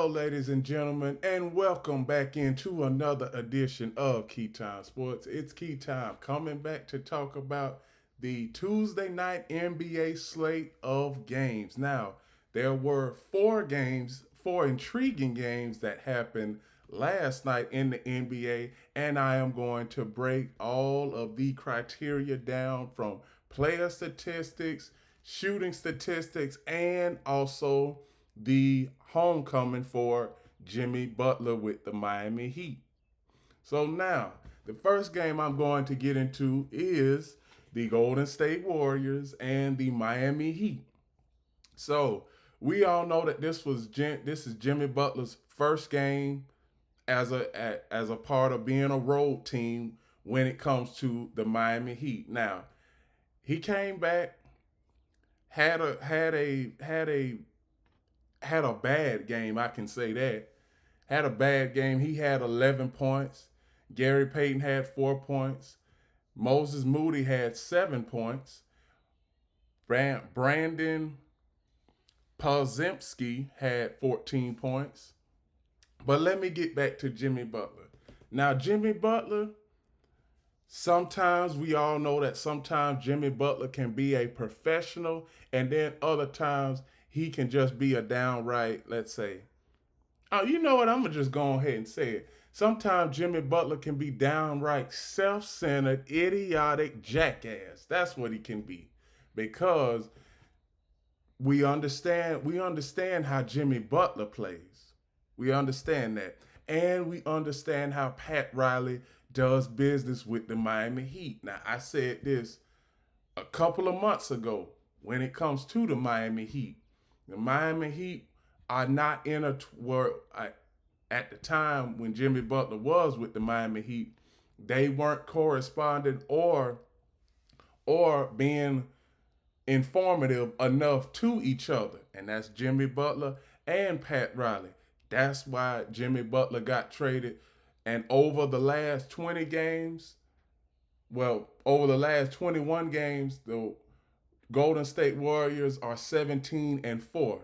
Hello, ladies and gentlemen, and welcome back into another edition of Key Time Sports. It's Key Time coming back to talk about the Tuesday night NBA slate of games. Now, there were four intriguing games that happened last night in the NBA, and I am going to break all of the criteria down from player statistics, shooting statistics, and also the homecoming for Jimmy Butler with the Miami Heat. So now, the first game I'm going to get into is the Golden State Warriors and the Miami Heat. So we all know that this is Jimmy Butler's first game as a part of being a road team when it comes to the Miami Heat. Now, he came back, had a bad game. I can say that. Had a bad game. He had 11 points. Gary Payton had 4 points. Moses Moody had 7 points. Brandon Podziemski had 14 points. But let me get back to Jimmy Butler. Now, Jimmy Butler, sometimes we all know that sometimes Jimmy Butler can be a professional, and then other times he can just be a downright, let's say, oh, you know what? I'm gonna just go ahead and say it. Sometimes Jimmy Butler can be downright self-centered, idiotic jackass. That's what he can be, because we understand how Jimmy Butler plays. We understand that, and we understand how Pat Riley does business with the Miami Heat. Now, I said this a couple of months ago when it comes to the Miami Heat. The Miami Heat are not in a were at the time when Jimmy Butler was with the Miami Heat, they weren't corresponding or being informative enough to each other, and that's Jimmy Butler and Pat Riley. That's why Jimmy Butler got traded, and over the last 21 games, the Golden State Warriors are 17-4.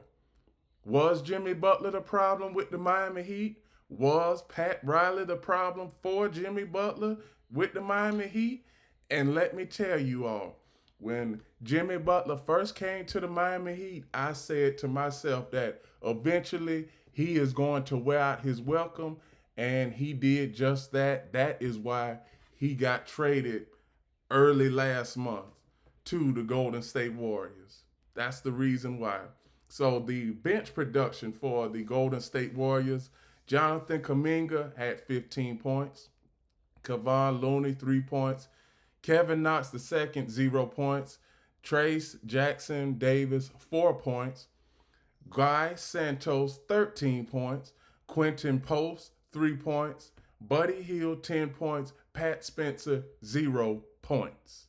Was Jimmy Butler the problem with the Miami Heat? Was Pat Riley the problem for Jimmy Butler with the Miami Heat? And let me tell you all, when Jimmy Butler first came to the Miami Heat, I said to myself that eventually he is going to wear out his welcome, and he did just that. That is why he got traded early last month to the Golden State Warriors. That's the reason why. So the bench production for the Golden State Warriors, Jonathan Kuminga had 15 points. Kevon Looney, 3 points. Kevin Knox II, 0 points. Trace Jackson Davis, 4 points. Guy Santos, 13 points. Quentin Post, 3 points. Buddy Hield, 10 points. Pat Spencer, 0 points.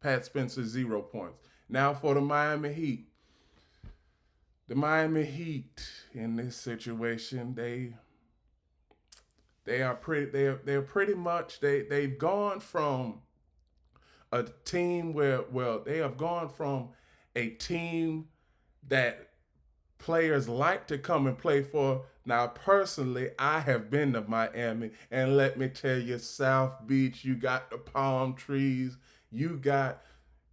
Pat Spencer, 0 points. Now for the Miami Heat. The Miami Heat in this situation, they're pretty much they've gone from a team where they have gone from a team that players like to come and play for. Now, personally, I have been to Miami, and let me tell you, South Beach, you got the palm trees, you got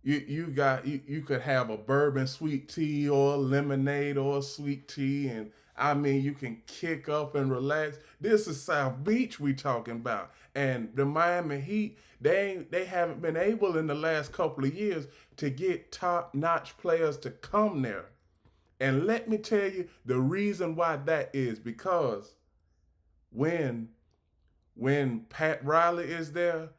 you could have a bourbon sweet tea or a lemonade or a sweet tea, and I mean you can kick up and relax. This is South Beach we talking about. And the Miami Heat, they haven't been able in the last couple of years to get top notch players to come there. And let me tell you the reason why that is, because when Pat Riley is there,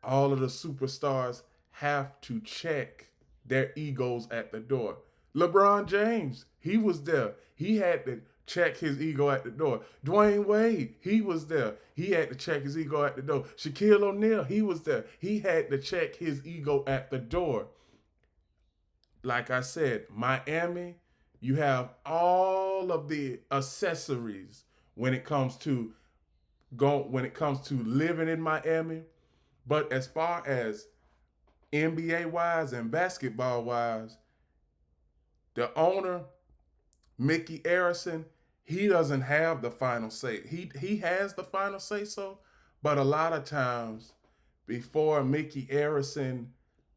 all of the superstars have to check their egos at the door. LeBron James, he was there. He had to check his ego at the door. Dwayne Wade, he was there. He had to check his ego at the door. Shaquille O'Neal, he was there. He had to check his ego at the door. Like I said, Miami, you have all of the accessories when it comes to living in Miami. But as far as NBA wise and basketball wise, the owner, Mickey Arison, he doesn't have the final say. He has the final say so, but a lot of times before Mickey Arison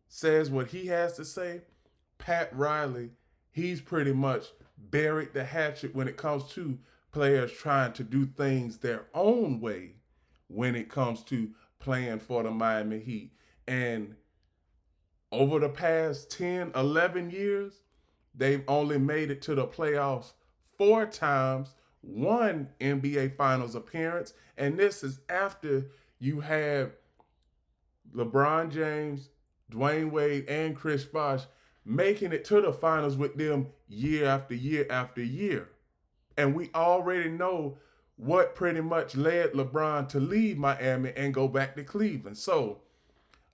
says what he has to say, Pat Riley, he's pretty much buried the hatchet when it comes to players trying to do things their own way when it comes to playing for the Miami Heat. And over the past 10, 11 years, they've only made it to the playoffs 4 times, one NBA Finals appearance, and this is after you had LeBron James, Dwayne Wade, and Chris Bosh making it to the finals with them year after year after year. And we already know what pretty much led LeBron to leave Miami and go back to Cleveland. So,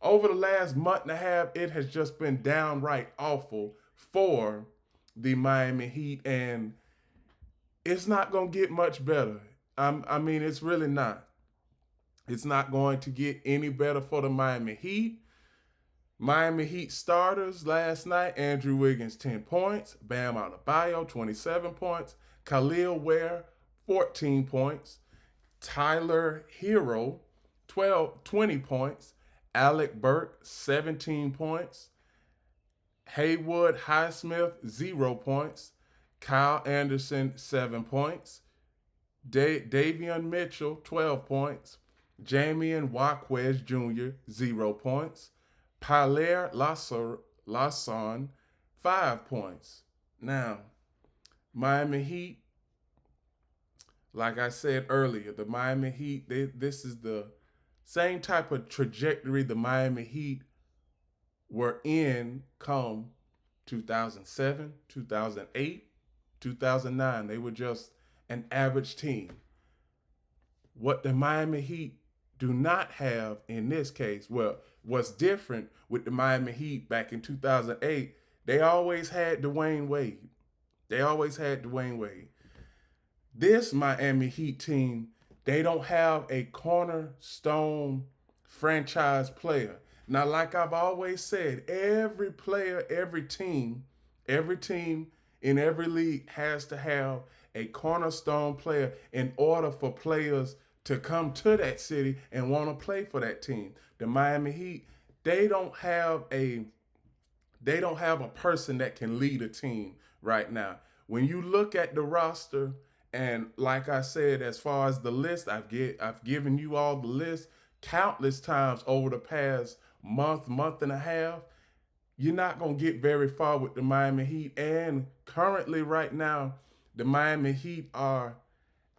over the last month and a half, it has just been downright awful for the Miami Heat, and it's not going to get much better. I mean, it's really not. It's not going to get any better for the Miami Heat. Miami Heat starters last night: Andrew Wiggins, 10 points. Bam Adebayo, 27 points. Khalil Ware, 14 points. Tyler Hero, 20 points. Alec Burke, 17 points. Haywood Highsmith, 0 points. Kyle Anderson, 7 points. Davion Mitchell, 12 points. Jamian Waquez Jr., 0 points. Paler Lasson, 5 points. Now, Miami Heat, like I said earlier, the Miami Heat, this is the same type of trajectory the Miami Heat were in come 2007, 2008, 2009. They were just an average team. What the Miami Heat do not have in this case, well, what's different with the Miami Heat back in 2008, they always had Dwayne Wade. They always had Dwayne Wade. This Miami Heat team, they don't have a cornerstone franchise player. Now, like I've always said, every player, every team in every league has to have a cornerstone player in order for players to come to that city and want to play for that team. The Miami Heat, they don't have a person that can lead a team right now. When you look at the roster, and like I said, as far as the list, I've given you all the list countless times over the past month and a half. You're not going to get very far with the Miami Heat. And currently right now, the Miami Heat are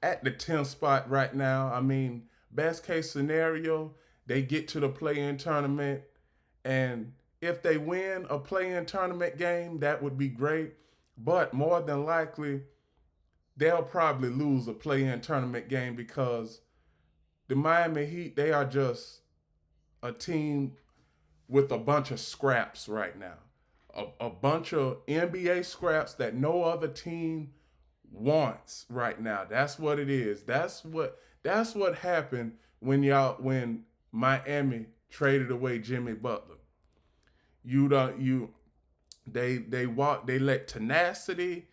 at the 10th spot right now. I mean, best case scenario, they get to the play-in tournament. And if they win a play-in tournament game, that would be great. But more than likely, they'll probably lose a play-in tournament game because the Miami Heat, they are just a team with a bunch of scraps right now. A bunch of NBA scraps that no other team wants right now. That's what it is. That's what happened when Miami traded away Jimmy Butler. They let tenacity,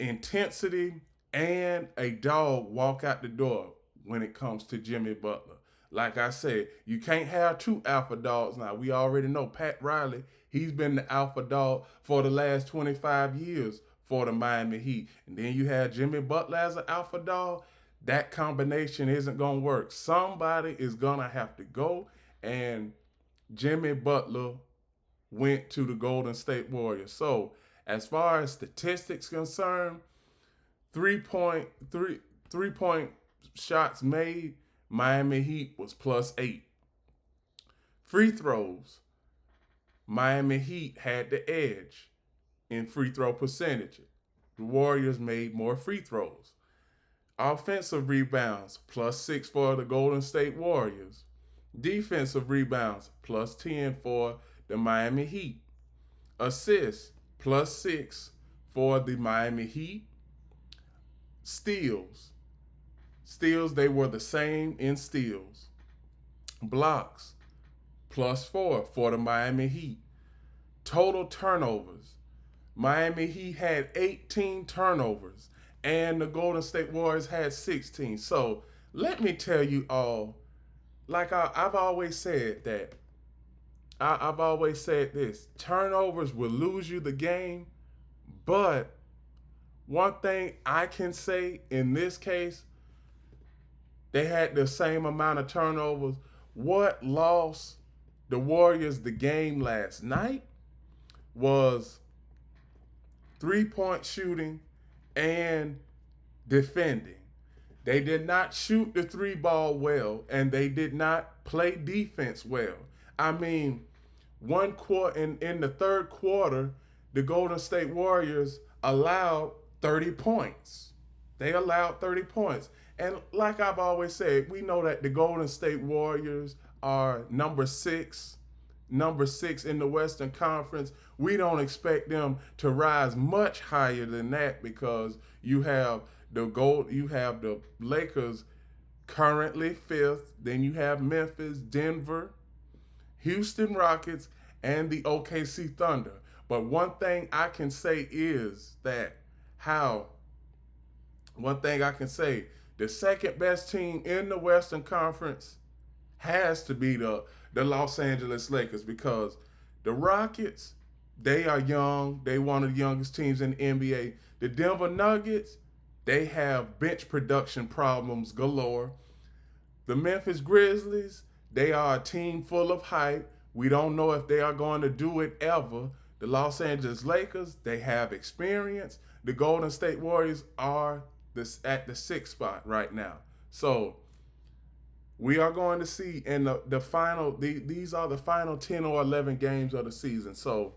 intensity, and a dog walk out the door when it comes to Jimmy Butler. Like I said, you can't have two alpha dogs now. We already know Pat Riley, he's been the alpha dog for the last 25 years for the Miami Heat. And then you have Jimmy Butler as an alpha dog. That combination isn't going to work. Somebody is going to have to go, and Jimmy Butler went to the Golden State Warriors. So, as far as statistics concerned, three-point shots made, Miami Heat was +8. Free throws, Miami Heat had the edge in free throw percentage. The Warriors made more free throws. Offensive rebounds, +6 for the Golden State Warriors. Defensive rebounds, +10 for the Miami Heat. Assists, +6 for the Miami Heat. Steals, they were the same in steals. Blocks, +4 for the Miami Heat. Total turnovers, Miami Heat had 18 turnovers. and the Golden State Warriors had 16. So let me tell you all, like I've always said that I've always said this: turnovers will lose you the game, but one thing I can say in this case, they had the same amount of turnovers. What lost the Warriors the game last night was 3-point shooting and defending. They did not shoot the three ball well, and they did not play defense well. I mean, one quarter in the third quarter, the Golden State Warriors allowed 30 points. They allowed 30 points. And like I've always said, we know that the Golden State Warriors are number six in the Western Conference. We don't expect them to rise much higher than that because you have the Lakers currently fifth, then you have Memphis, Denver, Houston Rockets, and the OKC Thunder. But one thing I can say is that how one thing I can say, the second best team in the Western Conference has to be the Los Angeles Lakers because the Rockets, they are young. They one of the youngest teams in the NBA. The Denver Nuggets, they have bench production problems galore. The Memphis Grizzlies, they are a team full of hype. We don't know if they are going to do it ever. The Los Angeles Lakers, they have experience. The Golden State Warriors are at the sixth spot right now. So we are going to see in the final, these are the final 10 or 11 games of the season. So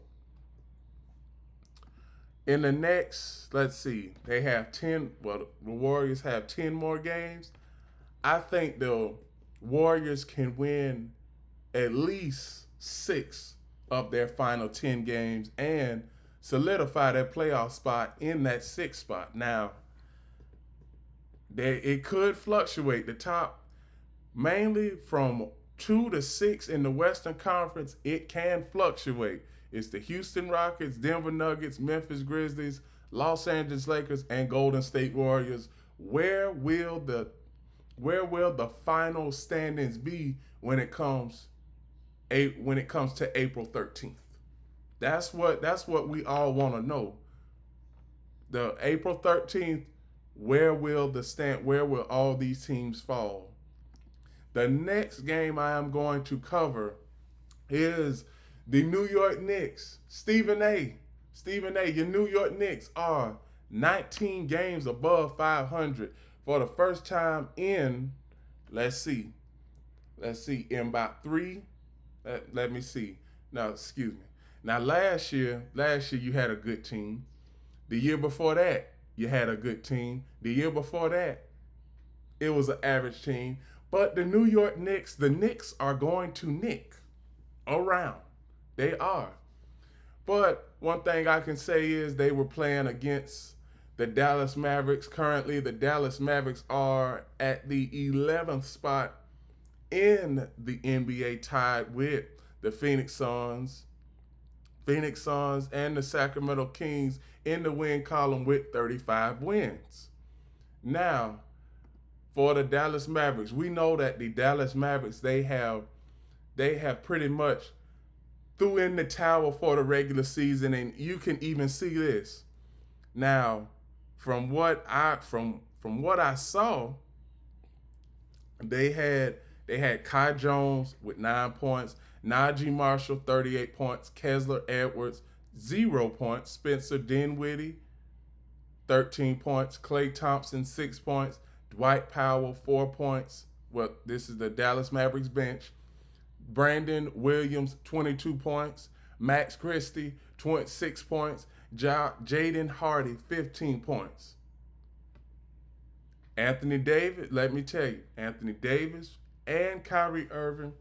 in the next, let's see, they have 10, well, the Warriors have 10 more games. I think the Warriors can win at least 6 of their final 10 games and solidify their playoff spot in that 6th spot. Now, it could fluctuate. The top, mainly from 2 to 6 in the Western Conference, it can fluctuate. It's the Houston Rockets, Denver Nuggets, Memphis Grizzlies, Los Angeles Lakers, and Golden State Warriors. Where will the final standings be when it comes to April 13th? That's what we all want to know. The April 13th, where will all these teams fall? The next game I am going to cover is the New York Knicks. Stephen A, your New York Knicks are 19 games above 500 for the first time in, let's see, in about 3, let me see. Now, excuse me. Now, last year you had a good team. The year before that, you had a good team. The year before that, it was an average team. But the New York Knicks, the Knicks are going to nick around. They are. But one thing I can say is they were playing against the Dallas Mavericks. Currently, the Dallas Mavericks are at the 11th spot in the NBA, tied with the Phoenix Suns and the Sacramento Kings in the win column with 35 wins. Now, for the Dallas Mavericks, we know that the Dallas Mavericks, they have pretty much threw in the towel for the regular season, and you can even see this. Now, from what I saw, they had Kai Jones with 9 points, Najee Marshall 38 points, Kessler Edwards 0 points, Spencer Dinwiddie 13 points, Klay Thompson 6 points, Dwight Powell 4 points. Well, this is the Dallas Mavericks bench. Brandon Williams 22 points, Max Christie 26 points, Jaden Hardy 15 points. Anthony Davis, let me tell you, Anthony Davis and Kyrie Irving,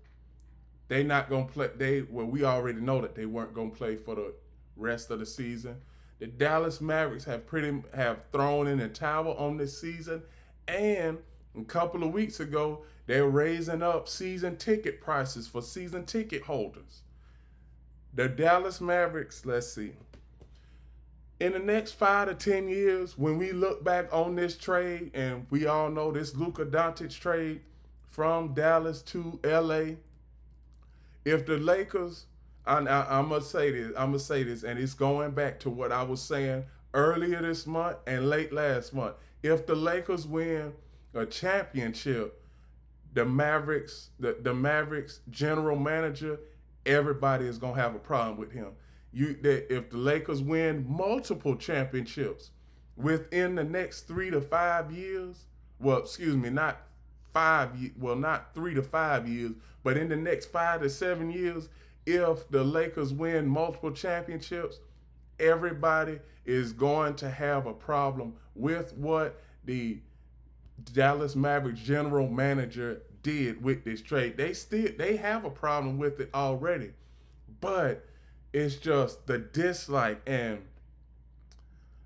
they not gonna play. We already know that they weren't gonna play for the rest of the season. The Dallas Mavericks have thrown in a towel on this season, and a couple of weeks ago they're raising up season ticket prices for season ticket holders. The Dallas Mavericks, let's see. In the next 5 to 10 years, when we look back on this trade, and we all know this Luka Doncic trade from Dallas to LA, if the Lakers, I'm gonna say this, and it's going back to what I was saying earlier this month and late last month. If the Lakers win a championship, the Mavericks general manager, everybody is gonna have a problem with him. If the Lakers win multiple championships within the next 3 to 5 years, well, excuse me, not 5, well, not 3 to 5 years, but in the next 5 to 7 years, if the Lakers win multiple championships, everybody is going to have a problem with what the Dallas Mavericks general manager did with this trade. They have a problem with it already, but it's just the dislike and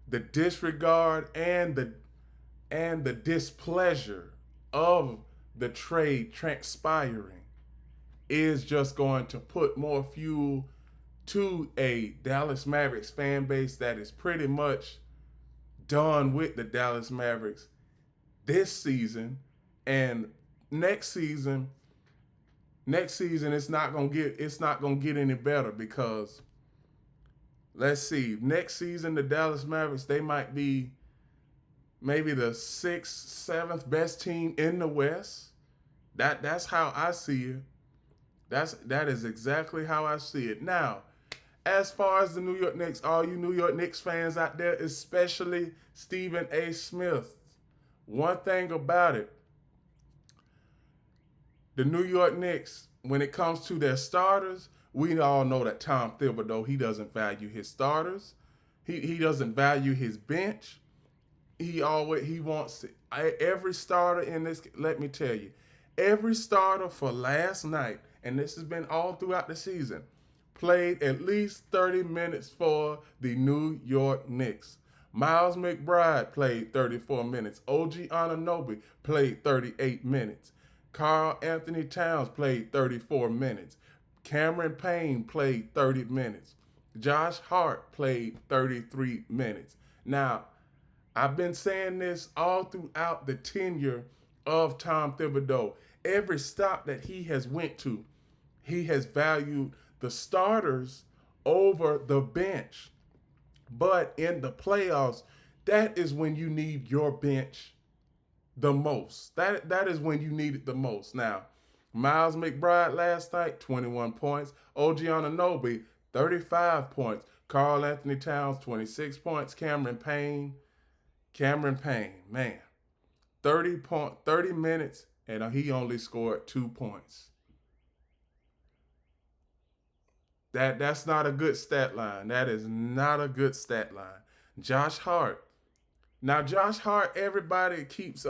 the disregard and the displeasure of the trade transpiring is just going to put more fuel to a Dallas Mavericks fan base that is pretty much done with the Dallas Mavericks this season. And next season it's not gonna get any better, because let's see, next season the Dallas Mavericks, they might be maybe the sixth, seventh best team in the West. That's how I see it. That is exactly how I see it. Now, as far as the New York Knicks, all you New York Knicks fans out there, especially Stephen A. Smith, one thing about it, the New York Knicks, when it comes to their starters, we all know that Tom Thibodeau, he doesn't value his starters. He doesn't value his bench. He wants every starter in this. Let me tell you, every starter for last night, and this has been all throughout the season, played at least 30 minutes for the New York Knicks. Miles McBride played 34 minutes. OG Anunoby played 38 minutes. Karl Anthony Towns played 34 minutes. Cameron Payne played 30 minutes. Josh Hart played 33 minutes. Now, I've been saying this all throughout the tenure of Tom Thibodeau. Every stop that he has went to, he has valued the starters over the bench. But in the playoffs, that is when you need your bench the most. That is when you need it the most. Now, Miles McBride last night, 21 points. OG Anunoby, 35 points. Karl Anthony Towns, 26 points. Cameron Payne, man, 30 minutes, and he only scored 2 points. That's not a good stat line. That is not a good stat line. Josh Hart. Now, Josh Hart, everybody keeps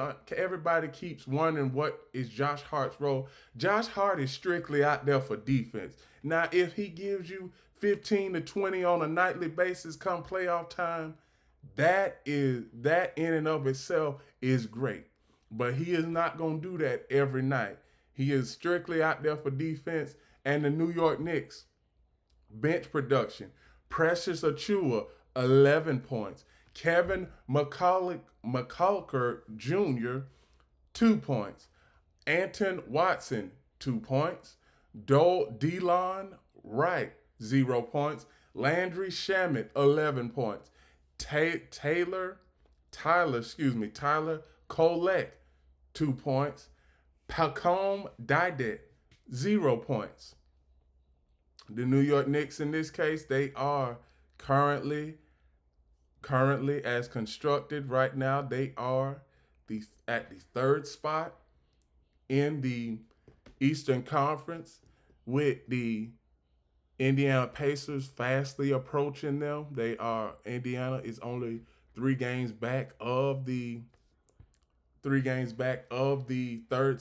wondering what is Josh Hart's role. Josh Hart is strictly out there for defense. Now, if he gives you 15 to 20 on a nightly basis come playoff time, that in and of itself is great. But he is not going to do that every night. He is strictly out there for defense. And the New York Knicks, bench production. Precious Achiuwa, 11 points. Kevin McCullough Jr., 2 points. Anton Watson, 2 points. Delon Wright, 0 points. Landry Shamet, 11 points. Tyler Kolek, 2 points. Malcolm Didet, 0 points. The New York Knicks, in this case, they are currently as constructed right now, they are at the third spot in the Eastern Conference, with the Indiana Pacers fastly approaching them. Indiana is only 3 games back of the third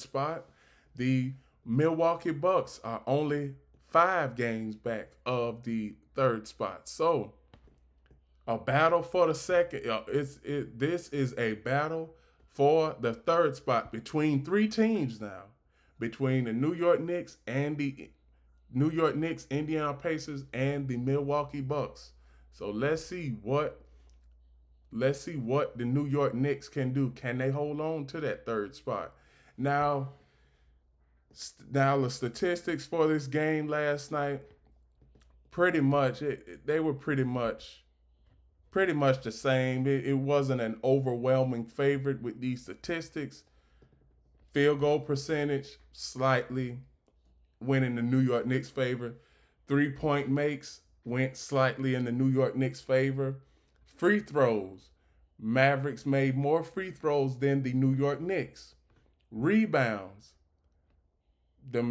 spot. The Milwaukee Bucks are only 5 games back of the third spot. So, a battle for the second. This is a battle for the third spot between 3 teams now, between the New York Knicks, Indiana Pacers, and the Milwaukee Bucks. So let's see what let's see what the New York Knicks can do. Can they hold on to that third spot? Now, now the statistics for this game last night, pretty much they were pretty much the same. It wasn't an overwhelming favorite with these statistics. Field goal percentage slightly went in the New York Knicks' favor. 3-point makes went slightly in the New York Knicks' favor. Free throws, Mavericks made more free throws than the New York Knicks. Rebounds, the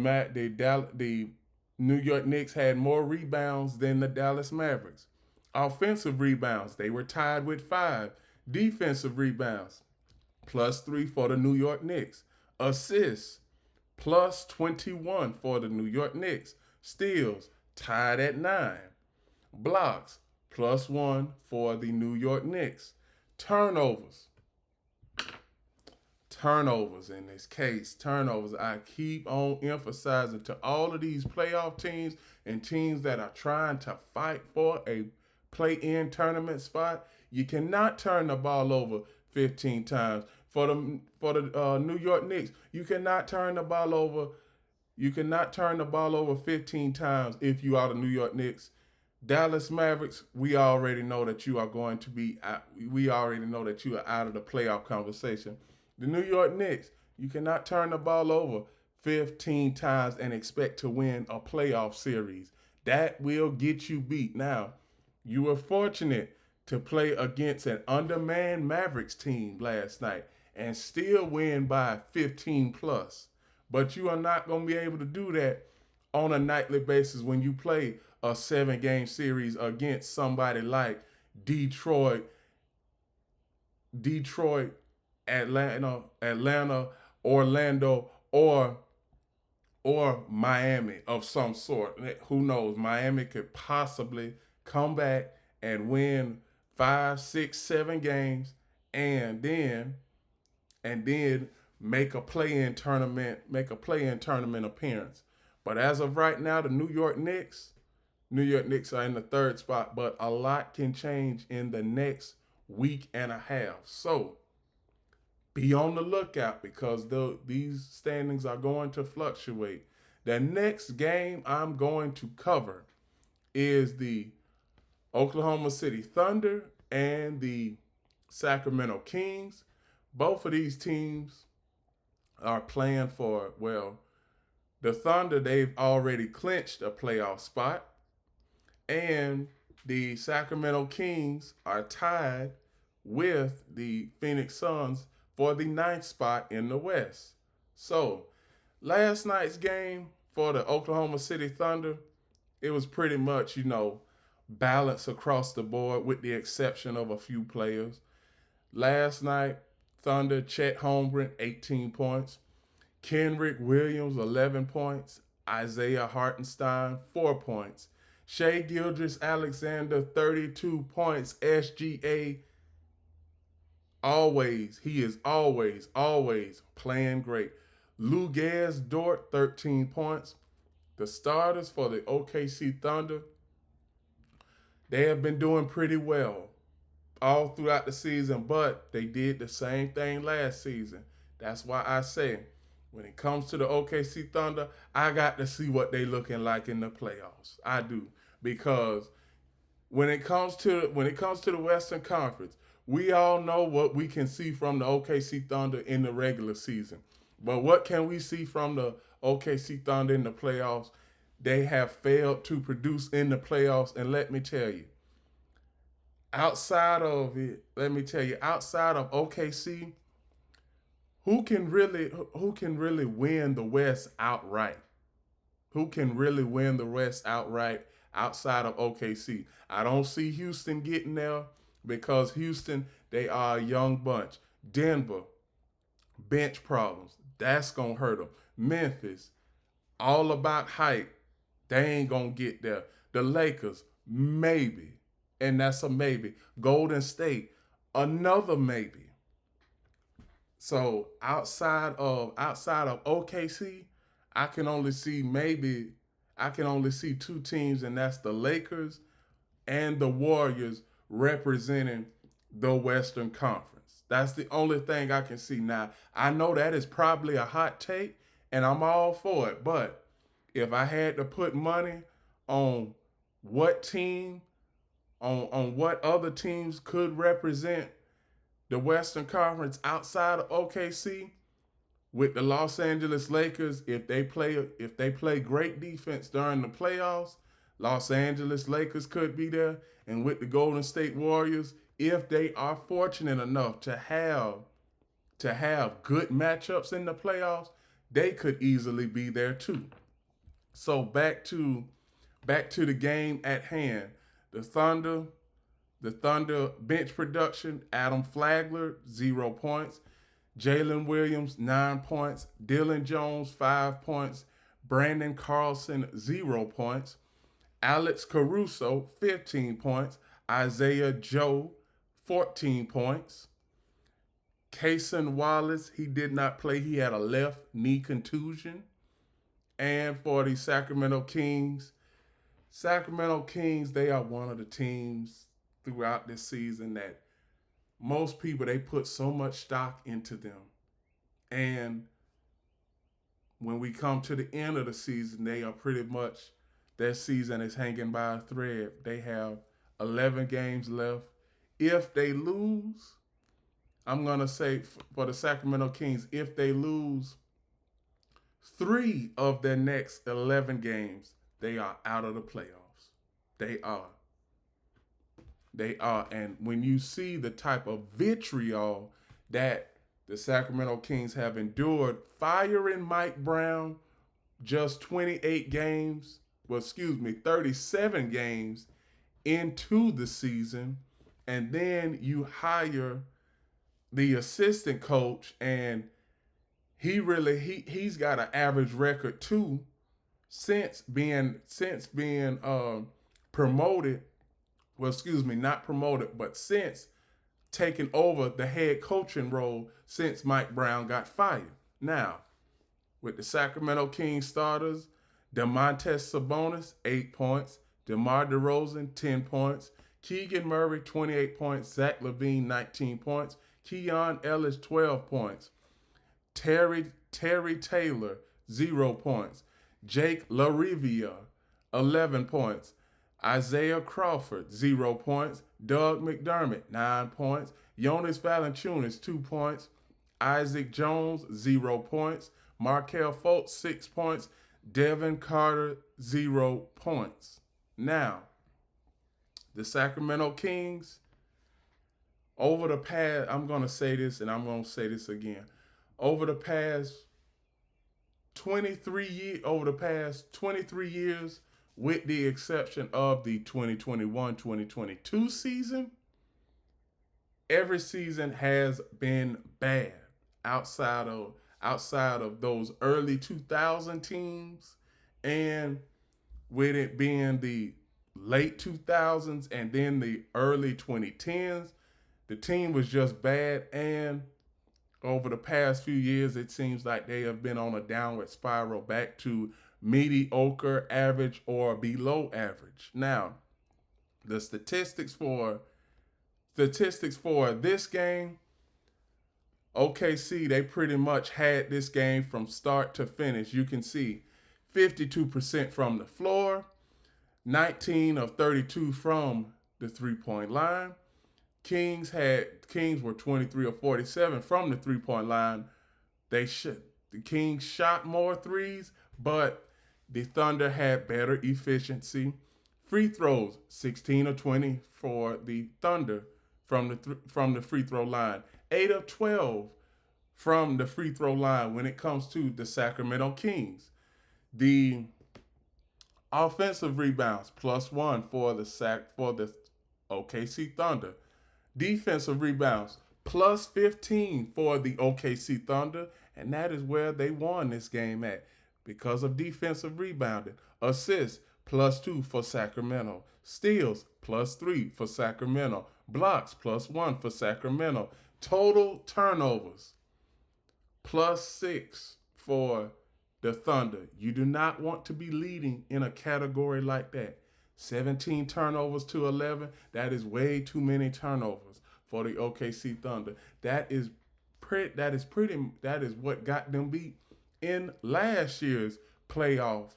New York Knicks had more rebounds than the Dallas Mavericks. Offensive rebounds, they were tied with 5. Defensive rebounds, +3 for the New York Knicks. Assists, +21 for the New York Knicks. Steals, tied at 9. Blocks, +1 for the New York Knicks. Turnovers. Turnovers in this case. Turnovers. I keep on emphasizing to all of these playoff teams and teams that are trying to fight for a play-in tournament spot. You cannot turn the ball over 15 times. For the New York Knicks, you cannot turn the ball over. You cannot turn the ball over 15 times if you are the New York Knicks. Dallas Mavericks, we already know that you are going to be out. We already know that you are out of the playoff conversation. The New York Knicks, you cannot turn the ball over 15 times and expect to win a playoff series. That will get you beat. Now, you were fortunate to play against an undermanned Mavericks team last night and still win by 15 plus. But you are not going to be able to do that on a nightly basis when you play a 7-game series against somebody like Detroit, Atlanta, Orlando, or Miami of some sort. Who knows? Miami could possibly come back and win 5, 6, 7 games, and then make a play-in tournament appearance. But as of right now, the New York Knicks are in the third spot, but a lot can change in the next week and a half. So be on the lookout because these standings are going to fluctuate. The next game I'm going to cover is the Oklahoma City Thunder and the Sacramento Kings. Both of these teams are playing for, well, the Thunder, they've already clinched a playoff spot. And the Sacramento Kings are tied with the Phoenix Suns for the 9th spot in the West. So, last night's game for the Oklahoma City Thunder, it was pretty much, balanced across the board with the exception of a few players. Last night, Thunder, Chet Holmgren, 18 points. Kenrich Williams, 11 points. Isaiah Hartenstein, 4 points. Shai Gilgeous-Alexander, 32 points. SGA, he is always playing great. Luguez Dort, 13 points. The starters for the OKC Thunder, they have been doing pretty well all throughout the season, but they did the same thing last season. That's why I say, when it comes to the OKC Thunder, I got to see what they looking like in the playoffs. I do, because when it comes to the Western Conference, we all know what we can see from the OKC Thunder in the regular season. But what can we see from the OKC Thunder in the playoffs? They have failed to produce in the playoffs, and let me tell you, outside of OKC, who can really win the West outright? Who can really win the West outright outside of OKC? I don't see Houston getting there because Houston, they are a young bunch. Denver, bench problems. That's going to hurt them. Memphis, all about hype. They ain't going to get there. The Lakers, maybe. And that's a maybe. Golden State, another maybe. So outside of OKC, I can only see two teams, and that's the Lakers and the Warriors representing the Western Conference. That's the only thing I can see. Now, I know that is probably a hot take, and I'm all for it. But if I had to put money on what team, on what other teams could represent the Western Conference outside of OKC, with the Los Angeles Lakers, if they play great defense during the playoffs, Los Angeles Lakers could be there. And with the Golden State Warriors, if they are fortunate enough to have good matchups in the playoffs, they could easily be there too. So back to the game at hand. The Thunder, the Thunder bench production, Adam Flagler, 0 points. Jalen Williams, 9 points. Dylan Jones, 5 points. Brandon Carlson, 0 points. Alex Caruso, 15 points. Isaiah Joe, 14 points. Cason Wallace, he did not play. He had a left knee contusion. And for the Sacramento Kings, they are one of the teams throughout this season that most people, they put so much stock into them. And when we come to the end of the season, they are pretty much, their season is hanging by a thread. They have 11 games left. If they lose, I'm going to say for the Sacramento Kings, if they lose 3 of their next 11 games, they are out of the playoffs. They are. They are. And when you see the type of vitriol that the Sacramento Kings have endured, firing Mike Brown just 28 games, 37 games into the season, and then you hire the assistant coach, and he's got an average record too since being promoted. Well, not promoted, but since taking over the head coaching role since Mike Brown got fired. Now, with the Sacramento Kings starters, Domantas Sabonis, 8 points. DeMar DeRozan, 10 points. Keegan Murray, 28 points. Zach LaVine, 19 points. Keon Ellis, 12 points. Terry Taylor, 0 points. Jake LaRivia, 11 points. Isaiah Crawford, 0 points. Doug McDermott, 9 points. Jonas Valanciunas, 2 points. Isaac Jones, 0 points. Markelle Fultz, 6 points. Devin Carter, 0 points. Now, the Sacramento Kings, over the past, I'm going to say this and I'm going to say this again. Over the past 23 years, with the exception of the 2021-2022 season, every season has been bad outside of those early 2000 teams, and with it being the late 2000s and then the early 2010s, the team was just bad. And over the past few years, it seems like they have been on a downward spiral back to mediocre, average, or below average. Now, the statistics for this game, OKC, they pretty much had this game from start to finish. You can see 52% from the floor, 19 of 32 from the three-point line. Kings were 23 of 47 from the three-point line. The Kings shot more threes, but the Thunder had better efficiency. Free throws, 16 of 20 for the Thunder from the free throw line. 8 of 12 from the free throw line when it comes to the Sacramento Kings. The offensive rebounds, +1 for the OKC Thunder. Defensive rebounds, +15 for the OKC Thunder, and that is where they won this game at, because of defensive rebounding. Assists, +2 for Sacramento. Steals, +3 for Sacramento. Blocks, +1 for Sacramento. Total turnovers, +6 for the Thunder. You do not want to be leading in a category like that. 17 turnovers to 11, that is way too many turnovers for the OKC Thunder. That is what got them beat in last year's playoff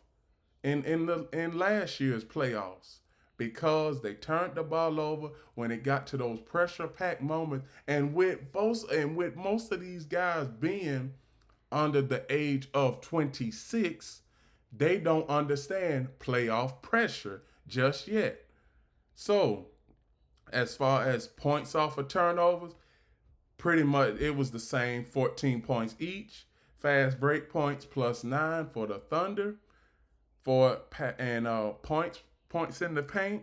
in last year's playoffs, because they turned the ball over when it got to those pressure packed moments, and with most of these guys being under the age of 26, they don't understand playoff pressure just yet. So, as far as points off of turnovers, pretty much it was the same, 14 points each. Fast break points +9 for the Thunder, for and points in the paint,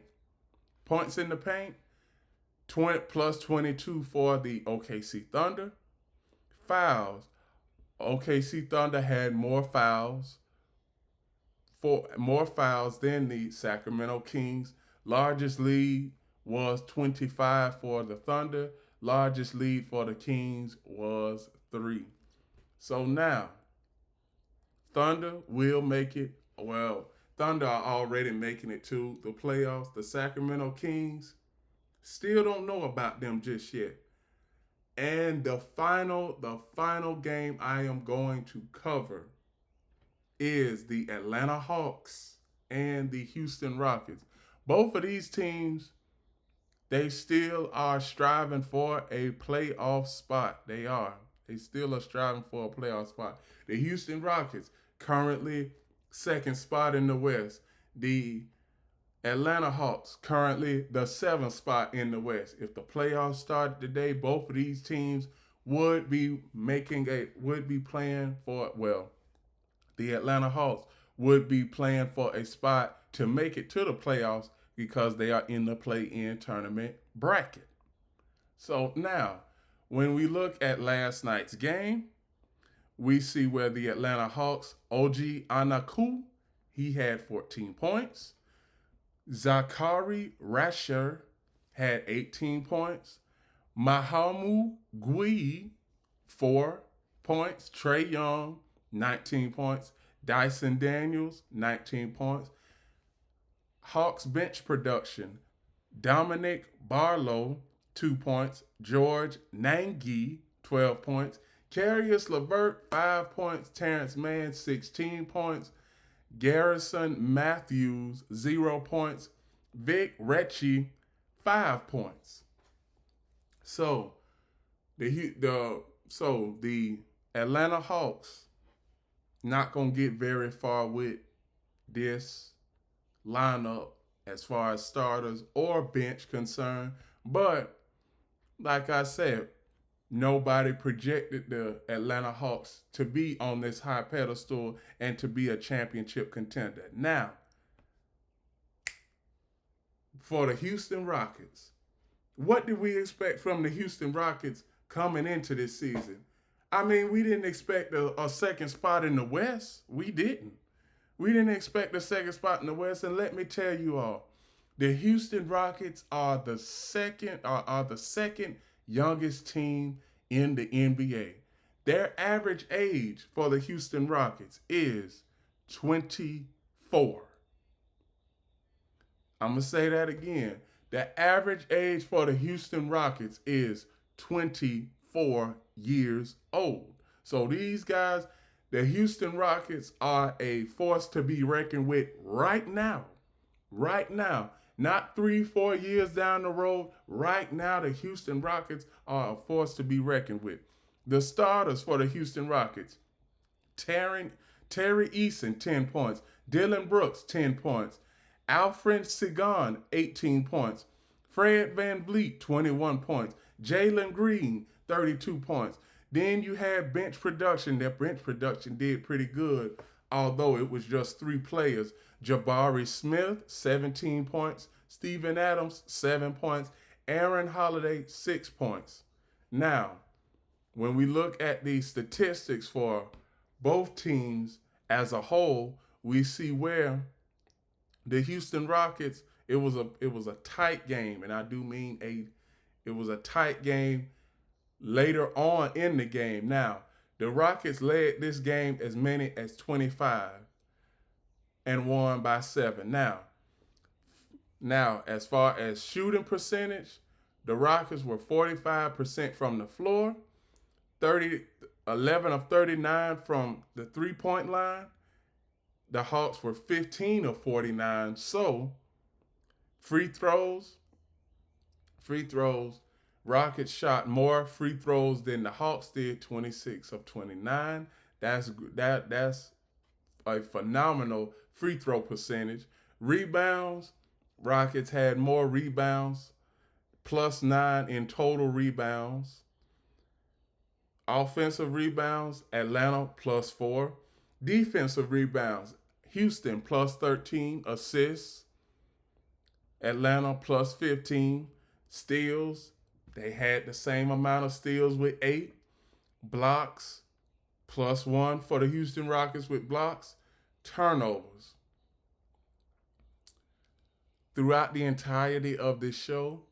20 plus 22 for the OKC Thunder. Fouls, OKC Thunder had more fouls than the Sacramento Kings. Largest lead was 25 for the Thunder. Largest lead for the Kings was 3. So now, Thunder will make it. Well, Thunder are already making it to the playoffs. The Sacramento Kings, still don't know about them just yet. And the final game I am going to cover is the Atlanta Hawks and the Houston Rockets. Both of these teams, they still are striving for a playoff spot. They are. They still are striving for a playoff spot. The Houston Rockets, currently second spot in the West. The Atlanta Hawks, currently the 7th spot in the West. If the playoffs started today, both of these teams would be playing for, well, the Atlanta Hawks would be playing for a spot to make it to the playoffs, because they are in the play-in tournament bracket. So now, when we look at last night's game, we see where the Atlanta Hawks, OG Anaku, he had 14 points. Zakari Rasher had 18 points. Mahamu Gui, 4 points. Trae Young, 19 points. Dyson Daniels, 19 points. Hawks bench production: Dominic Barlow, 2 points. George Nangi, 12 points. Caris LeVert, 5 points. Terrence Mann, 16 points. Garrison Matthews, 0 points. Vic Recchi, 5 points. So the Atlanta Hawks not gonna get very far with this lineup as far as starters or bench concerned. But like I said, nobody projected the Atlanta Hawks to be on this high pedestal and to be a championship contender. Now, for the Houston Rockets, what did we expect from the Houston Rockets coming into this season? I mean, we didn't expect a second spot in the West. We didn't. We didn't expect a second spot in the West. And let me tell you all, the Houston Rockets are the second youngest team in the NBA. Their average age for the Houston Rockets is 24. I'm going to say that again. The average age for the Houston Rockets is 24 years old. So these guys, the Houston Rockets, are a force to be reckoned with right now. Right now. Not 3-4 years down the road. Right now, the Houston Rockets are a force to be reckoned with. The starters for the Houston Rockets: Terry Eason, 10 points. Dylan Brooks, 10 points. Alfred Sengun, 18 points. Fred VanVleet, 21 points. Jalen Green, 32 points. Then you had bench production. That bench production did pretty good, although it was just 3 players. Jabari Smith, 17 points. Steven Adams, 7 points. Aaron Holiday, 6 points. Now, when we look at the statistics for both teams as a whole, we see where the Houston Rockets, it was a tight game, and I do mean it was a tight game later on in the game. Now, the Rockets led this game as many as 25 and won by 7. Now, as far as shooting percentage, The Rockets were 45% from the floor, 11 of 39 from the three-point line. The Hawks were 15 of 49. So, free throws, free throws. Rockets shot more free throws than the Hawks did, 26 of 29. That's a phenomenal free throw percentage. Rebounds, Rockets had more rebounds, +9 in total rebounds. Offensive rebounds, Atlanta +4. Defensive rebounds, Houston +13. Assists, Atlanta +15. Steals, they had the same amount of steals with 8. Blocks, +1 for the Houston Rockets with blocks. Turnovers. Throughout the entirety of this show,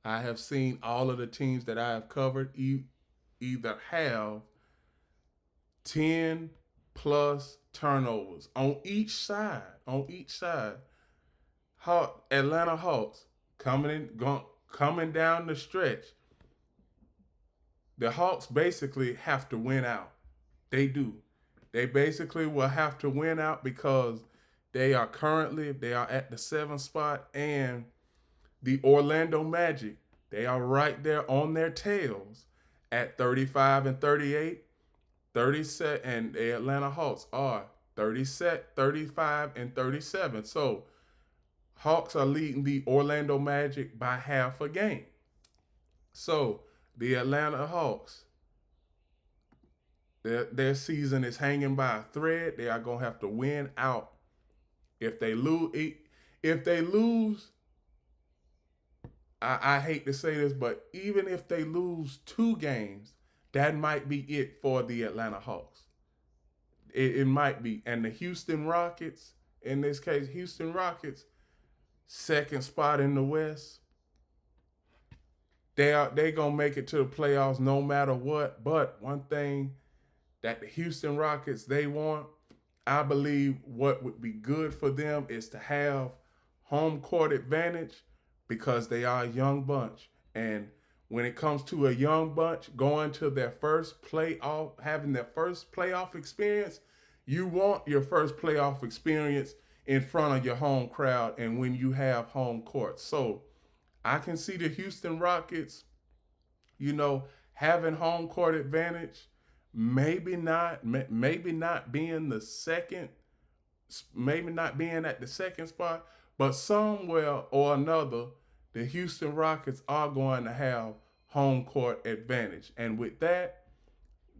I have seen all of the teams that I have covered either have 10 plus turnovers on each side. On each side. Atlanta Hawks coming down the stretch. The Hawks basically have to win out. They do. They basically will have to win out because they are at the 7th spot, and the Orlando Magic, they are right there on their tails at 35 and 38, 37, and the Atlanta Hawks are 35 and 37. So Hawks are leading the Orlando Magic by half a game. So the Atlanta Hawks, their season is hanging by a thread. They are going to have to win out. If they lose, I hate to say this, but even if they lose 2 games, that might be it for the Atlanta Hawks. It might be. And the Houston Rockets, in this case, Houston Rockets, 2nd spot in the West. They gonna make it to the playoffs no matter what. But one thing that the Houston Rockets, they want, I believe what would be good for them is to have home court advantage because they are a young bunch. And when it comes to a young bunch going to their first playoff, having their first playoff experience, you want your first playoff experience in front of your home crowd and when you have home court. So I can see the Houston Rockets, having home court advantage, maybe not being the second, maybe not being at the 2nd spot, but somewhere or another, the Houston Rockets are going to have home court advantage. And with that,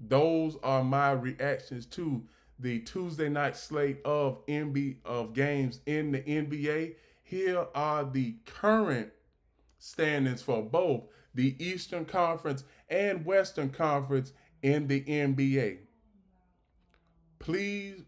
those are my reactions to the Tuesday night slate of games in the NBA. Here are the current standings for both the Eastern Conference and Western Conference in the NBA. Please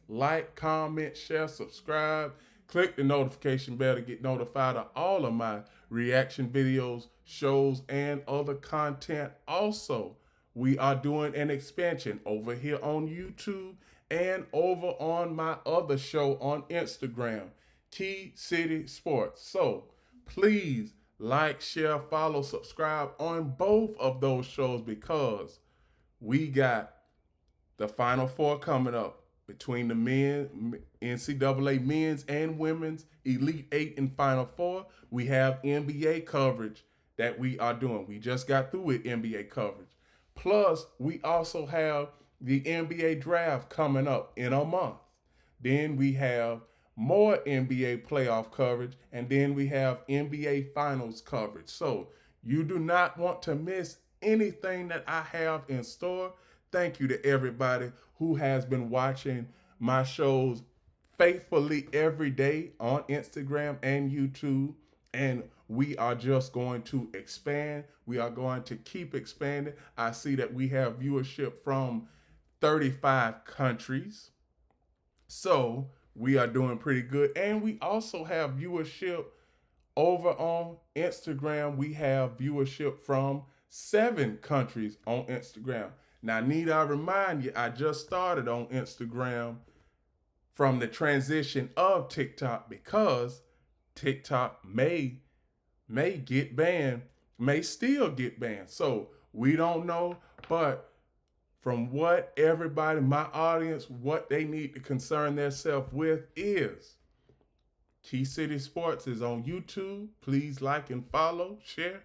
like, comment, share, subscribe. Click the notification bell to get notified of all of my reaction videos, shows, and other content. Also, we are doing an expansion over here on YouTube and over on my other show on Instagram, Key City Sports. So please like, share, follow, subscribe on both of those shows because we got the Final Four coming up between the NCAA men's and women's Elite 8 and Final Four. We have NBA coverage that we are doing. We just got through with NBA coverage. Plus, we also have the NBA draft coming up in a month. Then we have more NBA playoff coverage, and then we have NBA finals coverage. So you do not want to miss anything that I have in store. Thank you to everybody who has been watching my shows faithfully every day on Instagram and YouTube. And we are just going to expand. We are going to keep expanding. I see that we have viewership from 35 countries. So we are doing pretty good. And we also have viewership over on Instagram. We have viewership from 7 countries on Instagram. Now, need I remind you, I just started on Instagram from the transition of TikTok because TikTok may may get banned, may still get banned. So we don't know, but from what everybody, my audience, what they need to concern themselves with is Key City Sports is on YouTube. Please like and follow, share.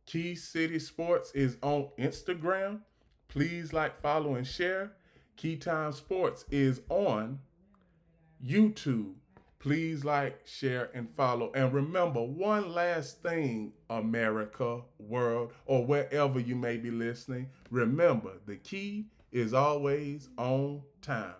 Key City Sports is on Instagram. Please like, follow, and share. Key Time Sports is on YouTube. Please like, share, and follow. And remember, one last thing, America, world, or wherever you may be listening. Remember, the key is always on time.